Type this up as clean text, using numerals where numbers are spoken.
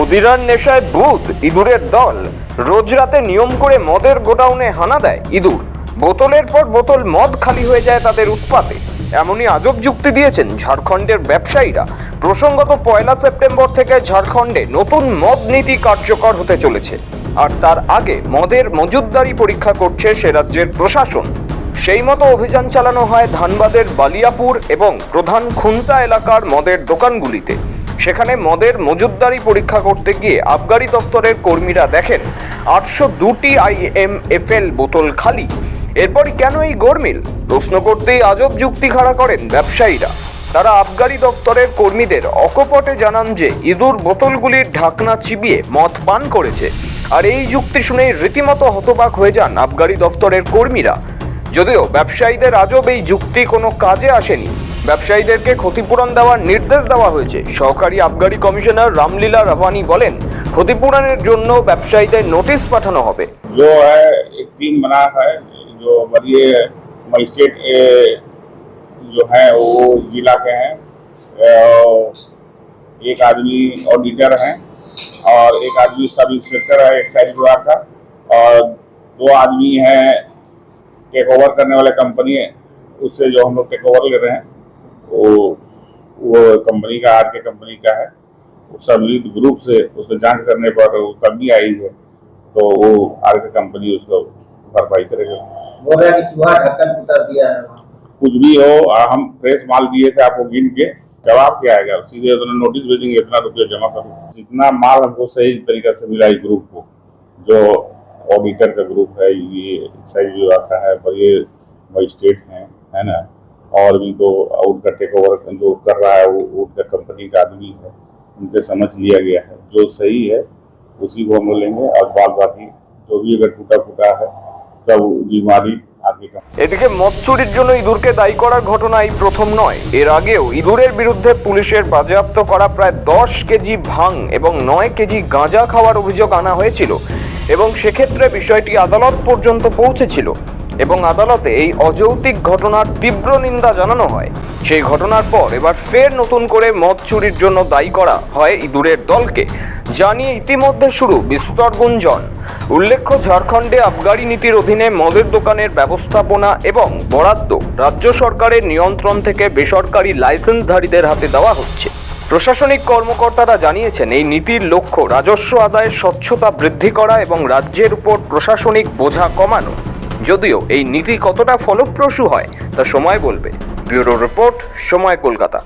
মদিরার নেশায় বুধ ইঁদুরের দল। রোজ রাতে নিয়ম করে মদের গোডাউনে হানা দেয় ইঁদুর। বোতলের পর বোতল মদ খালি হয়ে যায় তাদের উৎপাতে। এমনই আজব যুক্তি দিয়েছেন ঝাড়খণ্ডের ব্যবসায়ীরা। প্রসঙ্গত 1 সেপ্টেম্বর থেকে ঝাড়খণ্ডে নতুন মদ নীতি কার্যকর হতে চলেছে, আর তার আগে মদের মজুতদারি পরীক্ষা করছে সে রাজ্যের প্রশাসন। সেই মতো অভিযান চালানো হয় ধানবাদের বালিয়াপুর এবং প্রধান খুন্তা এলাকার মদের দোকানগুলিতে। সেখানে মদের মজুতদারি পরীক্ষা করতে গিয়ে আবগারি দফতরের কর্মীরা দেখেন 802টি IMFL বোতল খালি। এরপরই কেন এই গরমিল প্রশ্ন করতেই আজব যুক্তি খাড়া করেন ব্যবসায়ীরা। তারা আবগারি দফতরের কর্মীদের অকপটে জানান যে ইঁদুর বোতলগুলির ঢাকনা চিবিয়ে মদ পান করেছে। আর এই যুক্তি শুনেই রীতিমতো হতবাক হয়ে যান আবগারি দফতরের কর্মীরা। যদিও ব্যবসায়ীদের আজব এই যুক্তি কোনো কাজে আসেনি। ব্যবসায়ীদেরকে ক্ষতিপূরণ দেওয়ার নির্দেশ দেওয়া হয়েছে। সহকারী আবগারি কমিশনার রামলীলা রাভানি বলেন, ক্ষতিপূরণের জন্য ব্যবসায়ীদের নোটিশ পাঠানো হবে। जो है एक टीम बना है, जो वरीय मजिस्ट्रेट जो है वो जिला के हैं, एक आदमी ऑडिटर हैं और एक आदमी सब इंस्पेक्टर है एक्साइज विभाग का, और 2 आदमी हैं टेक ओवर करने वाले कंपनी है, उससे जो हम लोग टेक ओवर ले रहे हैं वो कंपनी का आर के कंपनी का है। सम्मिलित ग्रुप से उसको जांच करने पर वो कमी आई है, तो वो आर के कंपनी उसको भरपाई करेगा। बोल रहा है कि चूहा ढक्कन उतार दिया है। कुछ भी हो, हम फ्रेश माल दिए थे आपको गिन के, जवाब क्या आएगा? सीधे उन्होंने नोटिस भेजेंगे इतना रुपया जमा करो। जितना माल हमको सही तरीका से मिला इस ग्रुप को, जो ऑडिटर का ग्रुप है, ये एक्साइज विभाग का है, पर ये मजिस्ट्रेट हैं, है ना, और भी तो उनका टेक ओवर जो कर रहा है वो उनका कंपनी का आदमी है, उनके समझ लिया गया है। जो सही है उसी को हम लेंगे, और बाद बाकी जो भी अगर टूटा फूटा है सब जिम्मेदारी आगे का। এদিকে মদ চুরির জন্য ইঁদুরকে দায়ী করার ঘটনা এই প্রথম নয়। এর আগেও ইঁদুরের বিরুদ্ধে পুলিশের বাজেয়াপ্ত করা প্রায় 10 কেজি ভাং এবং 9 কেজি গাঁজা খাওয়ার অভিযোগ আনা হয়েছিল, এবং সেক্ষেত্রে বিষয়টি আদালত পর্যন্ত পৌঁছেছিল এবং আদালতে এই অযৌক্তিক ঘটনার তীব্র নিন্দা জানানো হয়। সেই ঘটনার পর এবার ফের নতুন করে মদ চুরির জন্য দায়ী করা হয় ইঁদুরের দলকে, যা নিয়ে ইতিমধ্যে শুরু বিস্তর গুঞ্জন। উল্লেখ্য, ঝাড়খণ্ডে আবগারি নীতির অধীনে মদের দোকানের ব্যবস্থাপনা এবং বরাদ্দ রাজ্য সরকারের নিয়ন্ত্রণ থেকে বেসরকারি লাইসেন্সধারীদের হাতে দেওয়া হচ্ছে। প্রশাসনিক কর্মকর্তারা জানিয়েছেন, এই নীতির লক্ষ্য রাজস্ব আদায়ের স্বচ্ছতা বৃদ্ধি করা এবং রাজ্যের উপর প্রশাসনিক বোঝা কমানো। যদিও এই নীতি কতটা ফলপ্রসূ হয় তা সময় বলবে। ব্যুরো রিপোর্ট, সময়, কলকাতা।